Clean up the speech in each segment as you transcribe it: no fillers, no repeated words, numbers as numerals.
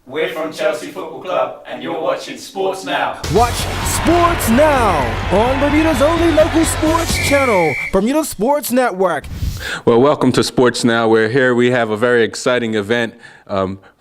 We're from Chelsea Football Club, and you're watching Sports Now. Watch Sports Now on Bermuda's only local sports channel, Bermuda Sports Network. Well, welcome to Sports Now. We're here. We have a very exciting event.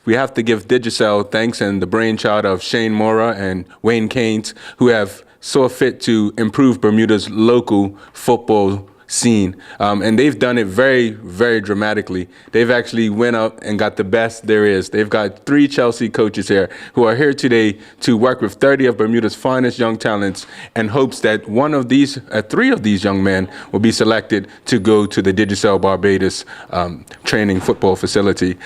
We have to give Digicel thanks and the brainchild of Shane Mora and Wayne Keynes, who have saw fit to improve Bermuda's local football scene. And they've done it very, very dramatically. They've actually went up and got the best there is. They've got 3 Chelsea coaches here who are here today to work with 30 of Bermuda's finest young talents and hopes that 3 of these young men will be selected to go to the Digicel Barbados training football facility.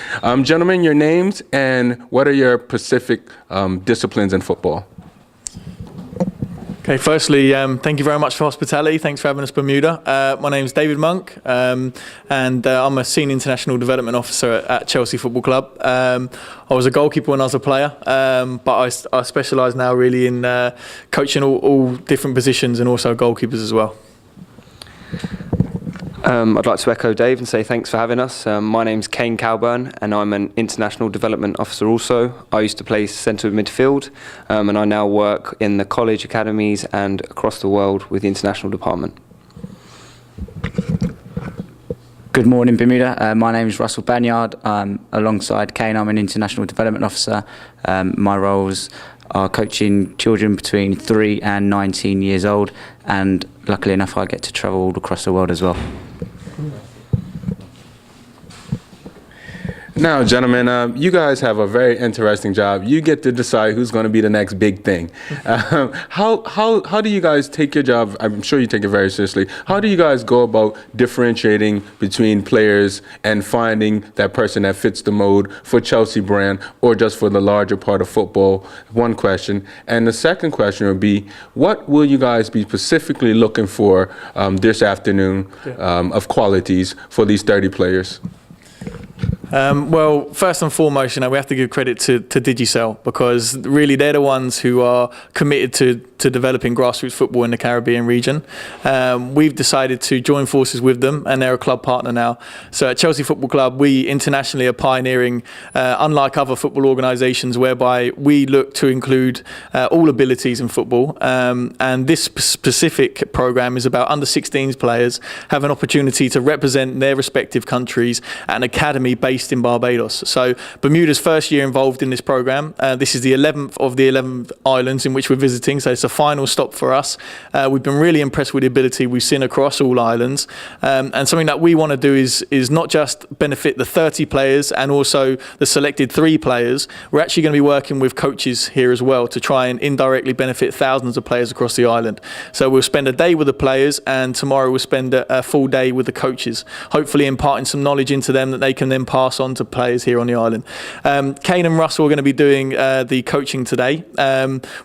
Gentlemen, your names and what are your specific disciplines in football? Okay, firstly, thank you very much for hospitality. Thanks for having us, Bermuda. My name's David Monk, and I'm a Senior International Development Officer at Chelsea Football Club. I was a goalkeeper when I was a player, but I specialise now really in coaching all different positions and also goalkeepers as well. I'd like to echo Dave and say thanks for having us. My name's Kane Calburn and I'm an International Development Officer also. I used to play centre midfield and I now work in the college academies and across the world with the international department. Good morning, Bermuda. My name is Russell Banyard. Alongside Kane, I'm an International Development Officer. My roles are coaching children between 3 and 19 years old, and luckily enough I get to travel all across the world as well. Now, gentlemen, you guys have a very interesting job. You get to decide who's going to be the next big thing. How do you guys take your job? I'm sure you take it very seriously. How do you guys go about differentiating between players and finding that person that fits the mold for Chelsea brand or just for the larger part of football? One question. And the second question would be, what will you guys be specifically looking for this afternoon of qualities for these 30 players? Well, first and foremost, we have to give credit to Digicel, because really they're the ones who are committed to developing grassroots football in the Caribbean region. We've decided to join forces with them, and they're a club partner now. So at Chelsea Football Club, we internationally are pioneering, unlike other football organisations, whereby we look to include all abilities in football. And this specific programme is about under-16s players have an opportunity to represent their respective countries at an academy based in Barbados. So Bermuda's first year involved in this programme. This is the 11th of the 11 islands in which we're visiting, so it's a final stop for us. We've been really impressed with the ability we've seen across all islands, and something that we want to do is not just benefit the 30 players and also the selected 3 players. We're actually going to be working with coaches here as well to try and indirectly benefit thousands of players across the island. So we'll spend a day with the players, and tomorrow we'll spend a full day with the coaches, hopefully imparting some knowledge into them that they can then pass on to players here on the island. Kane and Russell are going to be doing the coaching today.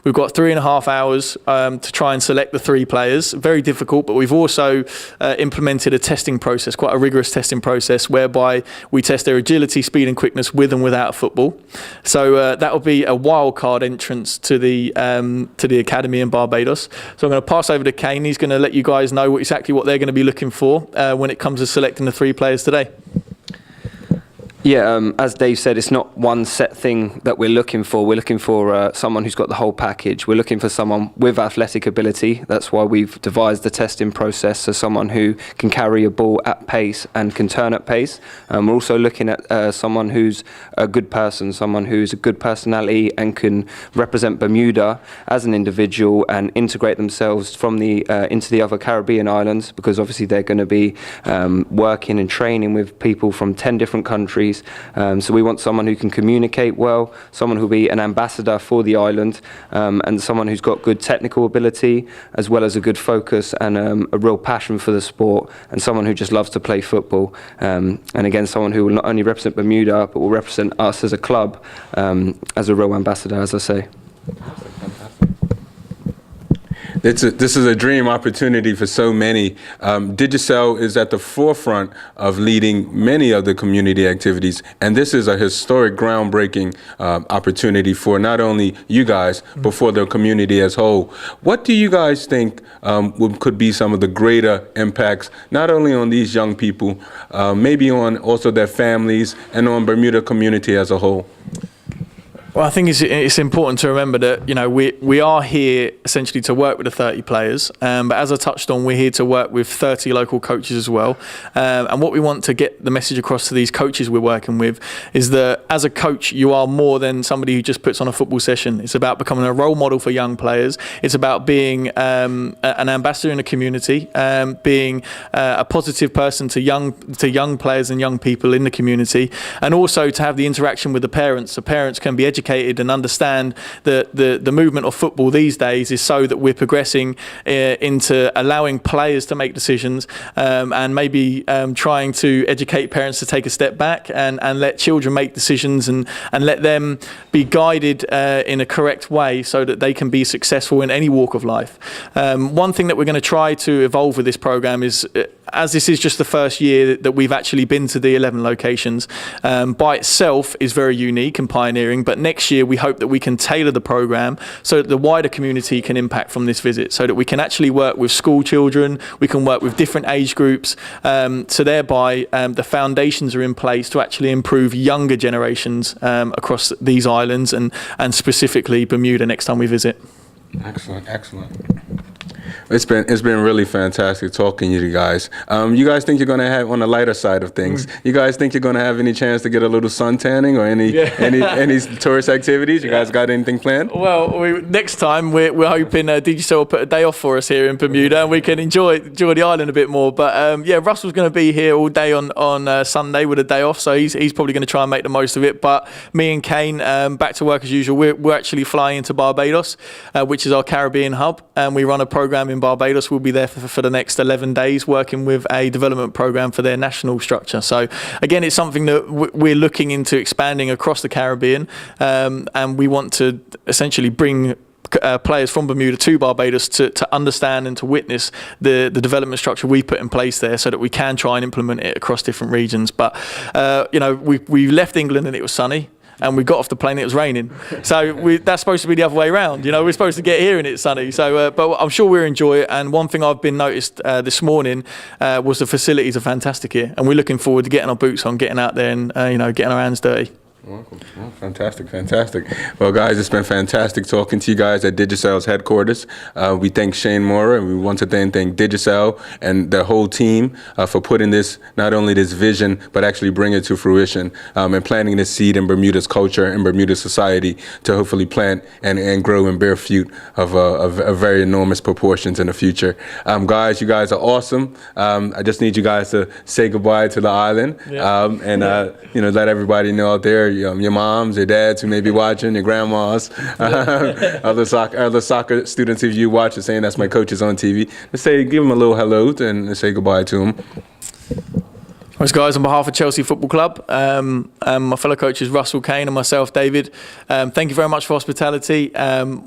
We've got 3.5 hours to try and select the 3 players. Very difficult, but we've also implemented a testing process, quite a rigorous testing process, whereby we test their agility, speed and quickness with and without a football. So that will be a wild card entrance to the academy in Barbados. So I'm going to pass over to Kane. He's going to let you guys know exactly what they're going to be looking for when it comes to selecting the 3 players today. Yeah, as Dave said, it's not one set thing that we're looking for. We're looking for someone who's got the whole package. We're looking for someone with athletic ability. That's why we've devised the testing process, so someone who can carry a ball at pace and can turn at pace. We're also looking at someone who's a good person, someone who's a good personality and can represent Bermuda as an individual and integrate themselves from into the other Caribbean islands, because obviously they're going to be working and training with people from 10 different countries. So we want someone who can communicate well, someone who'll be an ambassador for the island, and someone who's got good technical ability as well as a good focus and a real passion for the sport, and someone who just loves to play football. And again, someone who will not only represent Bermuda but will represent us as a club as a real ambassador, as I say. This is a dream opportunity for so many. Digicel is at the forefront of leading many of the community activities, and this is a historic, groundbreaking opportunity for not only you guys, but for the community as whole. What do you guys think could be some of the greater impacts, not only on these young people, maybe on also their families and on Bermuda community as a whole? Well, I think it's important to remember that, you know, we are here essentially to work with the 30 players, but as I touched on, we're here to work with 30 local coaches as well. And what we want to get the message across to these coaches we're working with is that as a coach, you are more than somebody who just puts on a football session. It's about becoming a role model for young players. It's about being an ambassador in the community, being a positive person to young players and young people in the community, and also to have the interaction with the parents. The parents can be educated and understand that the movement of football these days is so that we're progressing into allowing players to make decisions, and maybe trying to educate parents to take a step back and let children make decisions and let them be guided in a correct way so that they can be successful in any walk of life. One thing that we're going to try to evolve with this program is, as this is just the first year that we've actually been to the 11 locations, by itself is very unique and pioneering, but next year we hope that we can tailor the program so that the wider community can impact from this visit, so that we can actually work with school children, we can work with different age groups, so thereby the foundations are in place to actually improve younger generations across these islands and specifically Bermuda next time we visit. Excellent, excellent. It's been really fantastic talking to you guys. You guys think you're going to have, on the lighter side of things, you guys think you're going to have any chance to get a little sun tanning or any tourist activities? You guys got anything planned? Well, next time we're hoping Digicel will put a day off for us here in Bermuda and we can enjoy the island a bit more. But yeah, Russell's going to be here all day on Sunday with a day off, so he's probably going to try and make the most of it. But me and Kane, back to work as usual. We're actually flying into Barbados, which is our Caribbean hub, and we run a program in Barbados. We'll be there for the next 11 days working with a development program for their national structure. So again, it's something that we're looking into expanding across the Caribbean, and we want to essentially bring players from Bermuda to Barbados to understand and to witness the development structure we put in place there, so that we can try and implement it across different regions. But you know, we left England and it was sunny, and we got off the plane, it was raining. So that's supposed to be the other way around. You know, we're supposed to get here and it's sunny. So, but I'm sure we'll enjoy it. And one thing I've been noticed this morning was the facilities are fantastic here. And we're looking forward to getting our boots on, getting out there and, you know, getting our hands dirty. Well, fantastic, fantastic. Well, guys, it's been fantastic talking to you guys at Digicel's headquarters. We thank Shane Mora, and we want to thank Digicel and the whole team for putting this, not only this vision, but actually bring it to fruition, and planting this seed in Bermuda's culture and Bermuda's society to hopefully plant and grow and bear fruit of very enormous proportions in the future. Guys, you guys are awesome. I just need you guys to say goodbye to the island, and you know, let everybody know out there, your moms, your dads who may be watching, your grandmas, other soccer students if you watch it, saying that's my coaches on TV. Let's say, give them a little hello and say goodbye to them. Thanks, guys. On behalf of Chelsea Football Club, and my fellow coaches Russell, Kane and myself, David, thank you very much for hospitality.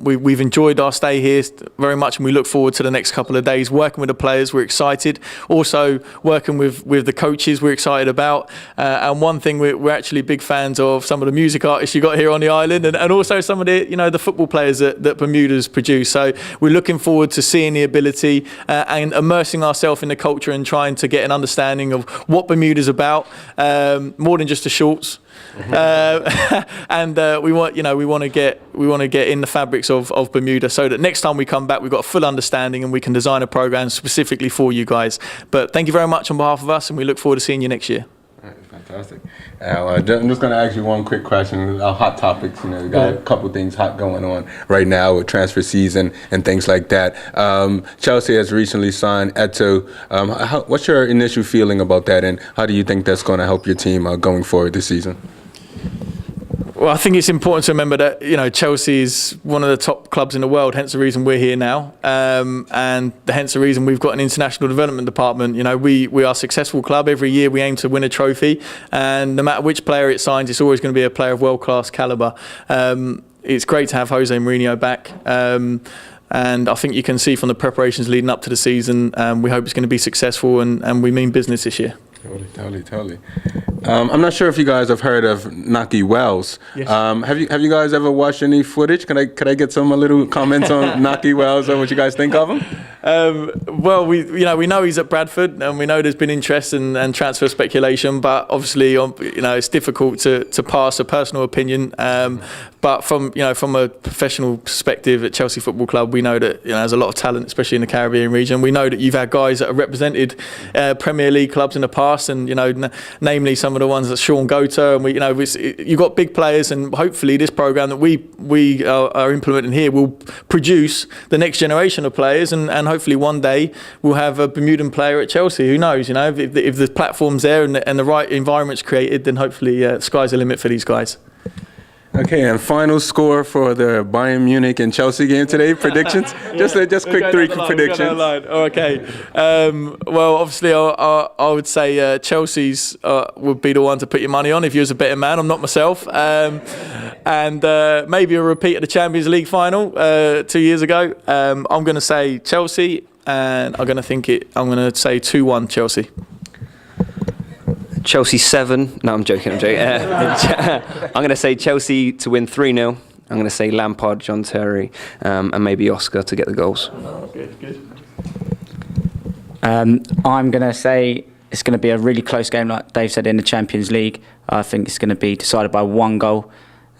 We've enjoyed our stay here very much, and we look forward to the next couple of days working with the players. We're excited. Also working with the coaches, we're excited about. And one thing we're actually big fans of, some of the music artists you got here on the island, and also some of the, you know, the football players that Bermuda's produced. So we're looking forward to seeing the ability and immersing ourselves in the culture and trying to get an understanding of what Bermuda's about, more than just the shorts. And we want to get in the fabrics of Bermuda, so that next time we come back, we've got a full understanding and we can design a program specifically for you guys. But thank you very much on behalf of us, and we look forward to seeing you next year. Fantastic. I'm just going to ask you one quick question. Hot topics, you know, we got a couple things hot going on right now with transfer season and things like that. Chelsea has recently signed Eto. What's your initial feeling about that, and how do you think that's going to help your team going forward this season? Well, I think it's important to remember that, you know, Chelsea is one of the top clubs in the world, hence the reason we're here now, and hence the reason we've got an international development department. You know, we are a successful club. Every year we aim to win a trophy, and no matter which player it signs, it's always going to be a player of world-class calibre. It's great to have Jose Mourinho back. And I think you can see from the preparations leading up to the season, we hope it's going to be successful, and we mean business this year. Totally. I'm not sure if you guys have heard of Naki Wells. Yes. Have you guys ever watched any footage? Could I get some little comments on Naki Wells and what you guys think of him? Well, we know he's at Bradford, and we know there's been interest and transfer speculation, but obviously, you know, it's difficult to pass a personal opinion. But from a professional perspective at Chelsea Football Club, we know that there's a lot of talent, especially in the Caribbean region. We know that you've had guys that have represented Premier League clubs in the past, and namely some of the ones that Sean Gota, and you've got big players, and hopefully this program that we are implementing here will produce the next generation of players, and hopefully one day we'll have a Bermudan player at Chelsea. Who knows? If the platform's there and the right environment's created, then hopefully sky's the limit for these guys. Okay, and final score for the Bayern Munich and Chelsea game today. Predictions? Just quick three predictions. Okay. Well, obviously, I would say Chelsea's would be the one to put your money on if you was a better man. I'm not myself. And maybe a repeat of the Champions League final 2 years ago. I'm going to say Chelsea, and I'm going to say 2-1 Chelsea. Chelsea 7. No, I'm joking. I'm going to say Chelsea to win 3-0. I'm going to say Lampard, John Terry, and maybe Oscar to get the goals. Good. I'm going to say it's going to be a really close game, like Dave said, in the Champions League. I think it's going to be decided by 1 goal,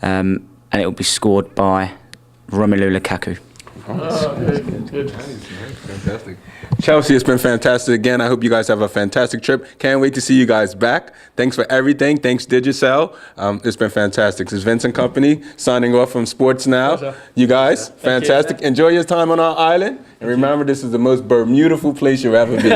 and it will be scored by Romelu Lukaku. Good. Fantastic. Chelsea, it's been fantastic again. I hope you guys have a fantastic trip. Can't wait to see you guys back. Thanks for everything. Thanks, Digicel. It's been fantastic. This is Vince and Company signing off from Sports Now. Pleasure. You guys, fantastic. Enjoy your time on our island. And remember, this is the most Bermuda place you'll ever be.